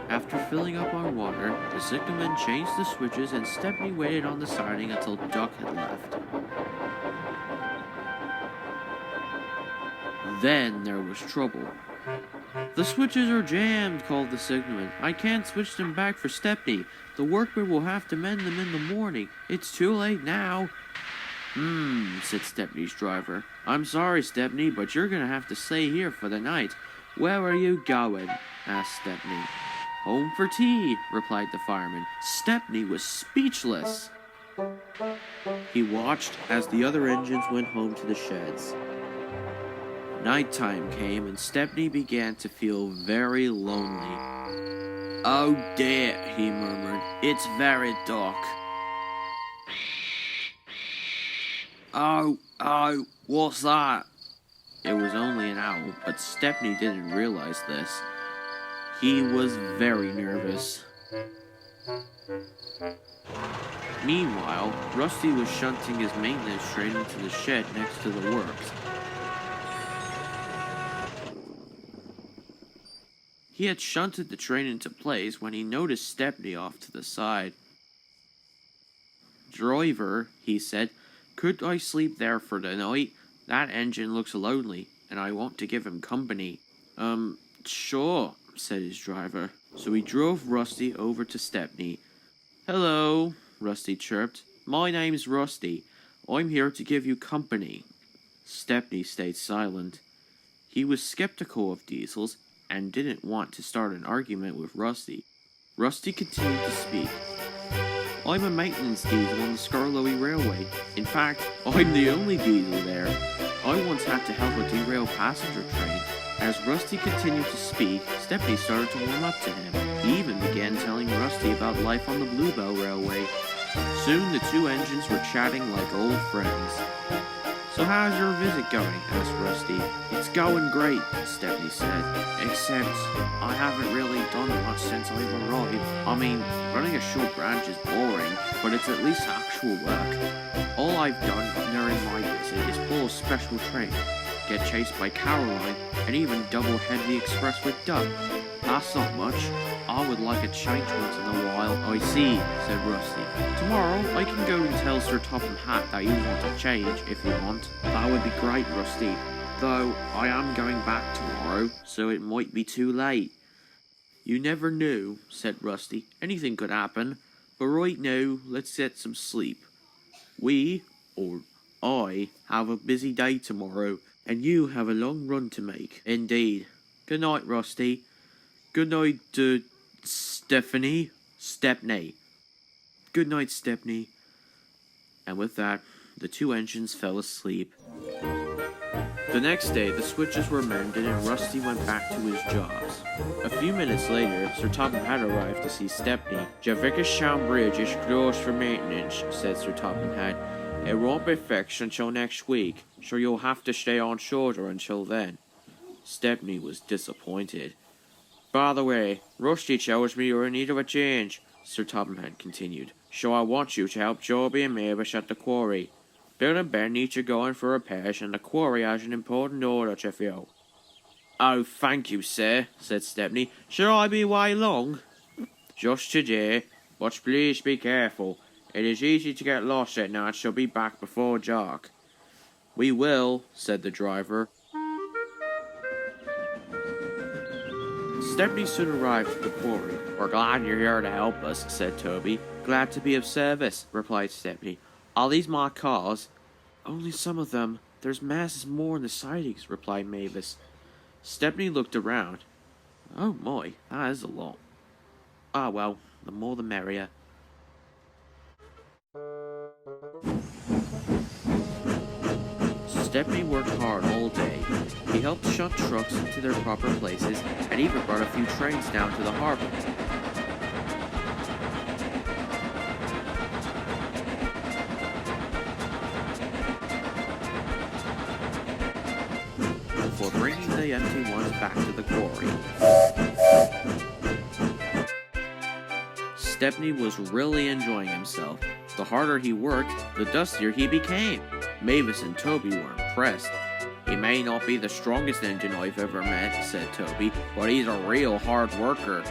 After filling up on water, the signalman changed the switches and Stepney waited on the siding until Duck had left. Then there was trouble. "The switches are jammed," called the signalman. "I can't switch them back for Stepney. The workmen will have to mend them in the morning. It's too late now." Said Stepney's driver. "I'm sorry, Stepney, but you're gonna have to stay here for the night." "Where are you going?" asked Stepney. "Home for tea," replied the fireman. Stepney was speechless. He watched as the other engines went home to the sheds. Nighttime came and Stepney began to feel very lonely. "Oh dear," he murmured, "it's very dark." Oh, what's that?" It was only an owl, but Stepney didn't realize this. He was very nervous. Meanwhile, Rusty was shunting his maintenance train into the shed next to the works. He had shunted the train into place when he noticed Stepney off to the side. "Driver," he said, "could I sleep there for the night? That engine looks lonely, and I want to give him company." Sure," said his driver. So he drove Rusty over to Stepney. "Hello," Rusty chirped. "My name's Rusty. I'm here to give you company." Stepney stayed silent. He was skeptical of diesels and didn't want to start an argument with Rusty. Rusty continued to speak. "I'm a maintenance diesel on the Scarlowy Railway. In fact, I'm the only diesel there. I once had to help a derailed passenger train." As Rusty continued to speak, Stepney started to warm up to him. He even began telling Rusty about life on the Bluebell Railway. Soon the two engines were chatting like old friends. "So how's your visit going?" asked Rusty. "It's going great," Stepney said. "Except I haven't really done much since I've arrived. I mean, running a short branch is boring, but it's at least actual work. All I've done during my visit is pull a special train, get chased by Caroline, and even double-head the express with Doug. That's not much. I would like a change once in a while." "I see," said Rusty. "Tomorrow I can go and tell Sir Topham Hatt that you want a change, if you want." "That would be great, Rusty. Though I am going back tomorrow, so it might be too late." "You never knew," said Rusty. "Anything could happen. But right now, let's get some sleep. I, have a busy day tomorrow, and you have a long run to make." "Indeed. Good night, Rusty." "Good night, Stepney." "Good night, Stepney." And with that, the two engines fell asleep. The next day, the switches were mended and Rusty went back to his jobs. A few minutes later, Sir Topham had arrived to see Stepney. "Javikisham Bridge is closed for maintenance," said Sir Topham Hatt. "It won't be fixed until next week, so you'll have to stay on shoulder until then." Stepney was disappointed. "By the way, Rusty tells me you're in need of a change," Sir Topham Hatt continued. "So I want you to help Joby and Mavis at the quarry. Bill and Ben need to go in for repairs, and the quarry has an important order to fill." "Oh, thank you, sir," said Stepney. "Shall I be away long?" "Just today, but please be careful. It is easy to get lost at night, so be back before dark." "We will," said the driver. Stepney soon arrived at the quarry. "We're glad you're here to help us," said Toby. "Glad to be of service," replied Stepney. "Are these my cars?" "Only some of them. There's masses more in the sidings," replied Mavis. Stepney looked around. "Oh my, that is a lot. Ah well, the more the merrier." Stepney worked hard all day. He helped shunt trucks into their proper places and even brought a few trains down to the harbor. Before bringing the empty ones back to the quarry. Stepney was really enjoying himself. The harder he worked, the dustier he became. Mavis and Toby were impressed. He may not be the strongest engine I've ever met, said Toby, but he's a real hard worker.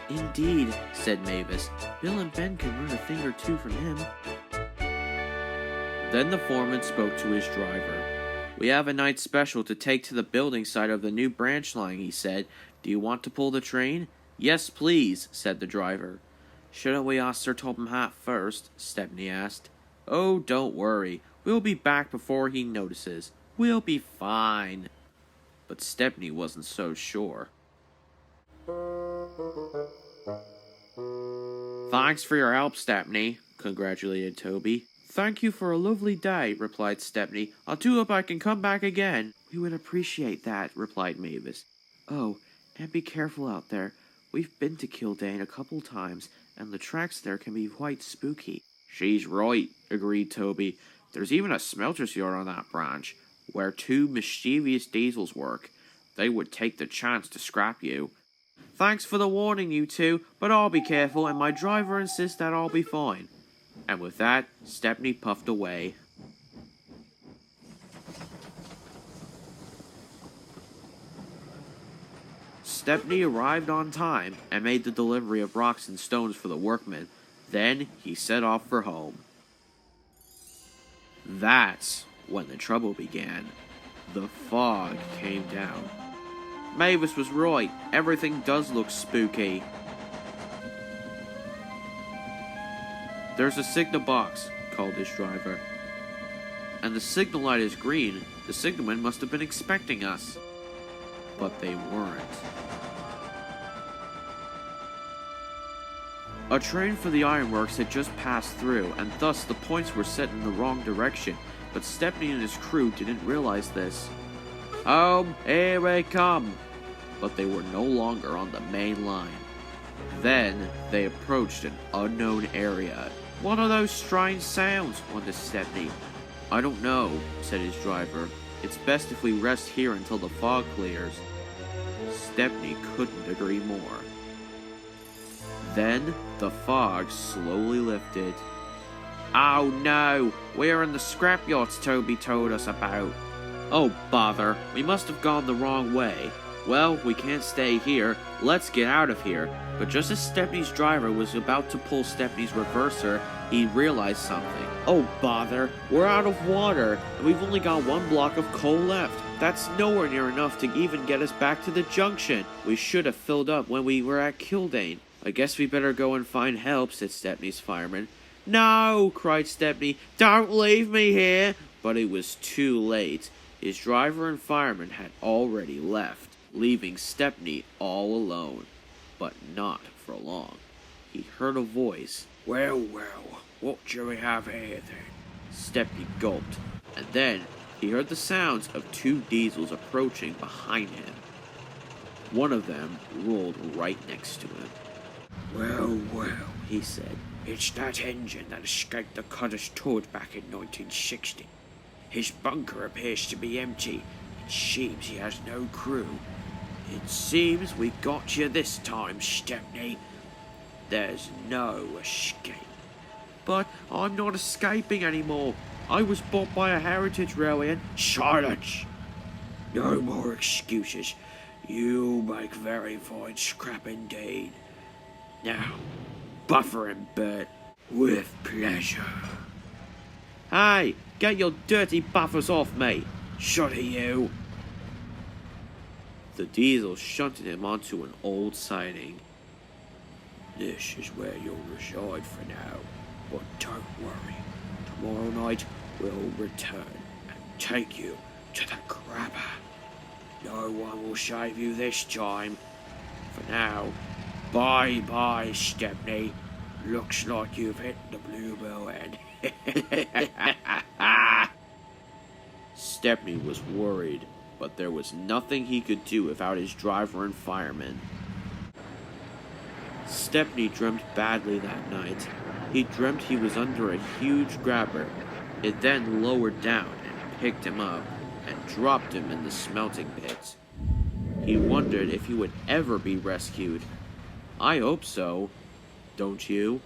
Indeed, said Mavis. Bill and Ben can learn a thing or two from him. Then the foreman spoke to his driver. We have a night special to take to the building site of the new branch line, he said. Do you want to pull the train? Yes, please, said the driver. Shouldn't we ask Sir Topham Hatt first? Stepney asked. Oh, don't worry. We'll be back before he notices. We'll be fine. But Stepney wasn't so sure. Thanks for your help, Stepney, congratulated Toby. Thank you for a lovely day, replied Stepney. I do hope I can come back again. We would appreciate that, replied Mavis. Oh, and be careful out there. We've been to Kildane a couple times, and the tracks there can be quite spooky. She's right, agreed Toby. There's even a smelter's yard on that branch, where two mischievous diesels work. They would take the chance to scrap you. Thanks for the warning, you two, but I'll be careful, and my driver insists that I'll be fine. And with that, Stepney puffed away. Stepney arrived on time and made the delivery of rocks and stones for the workmen. Then he set off for home. That's when the trouble began. The fog came down. Mavis was right. Everything does look spooky. There's a signal box, called his driver. And the signal light is green. The signalmen must have been expecting us. But they weren't. A train for the ironworks had just passed through, and thus the points were set in the wrong direction, but Stepney and his crew didn't realize this. Home, here we come! But they were no longer on the main line. Then they approached an unknown area. What are those strange sounds? Wondered Stepney. I don't know, said his driver. It's best if we rest here until the fog clears. Stepney couldn't agree more. Then the fog slowly lifted. Oh no, we're in the scrapyards Toby told us about. Oh bother, we must have gone the wrong way. Well, we can't stay here. Let's get out of here. But just as Stepney's driver was about to pull Stepney's reverser, he realized something. Oh bother, we're out of water, and we've only got one block of coal left. That's nowhere near enough to even get us back to the junction. We should have filled up when we were at Kildane. I guess we better go and find help, said Stepney's fireman. No, cried Stepney, don't leave me here. But it was too late. His driver and fireman had already left, leaving Stepney all alone. But not for long. He heard a voice. Well, what shall we have here then? Stepney gulped, and then he heard the sounds of two diesels approaching behind him. One of them rolled right next to him. Well, he said. It's that engine that escaped the Cutter's Toad back in 1960. His bunker appears to be empty. It seems he has no crew. It seems we got you this time, Stepney. There's no escape. But I'm not escaping anymore. I was bought by a heritage railway and... Silence! No more excuses. You make very fine scrap indeed. Now, buffer him, Bert. With pleasure. Hey, get your dirty buffers off me. Shut at you. The diesel shunted him onto an old siding. This is where you'll reside for now, but don't worry. Tomorrow night we'll return and take you to the crabber. No one will save you this time. For now, bye-bye, Stepney. Looks like you've hit the bluebell end. Stepney was worried, but there was nothing he could do without his driver and fireman. Stepney dreamt badly that night. He dreamt he was under a huge grabber. It then lowered down and picked him up and dropped him in the smelting pit. He wondered if he would ever be rescued. I hope so. Don't you?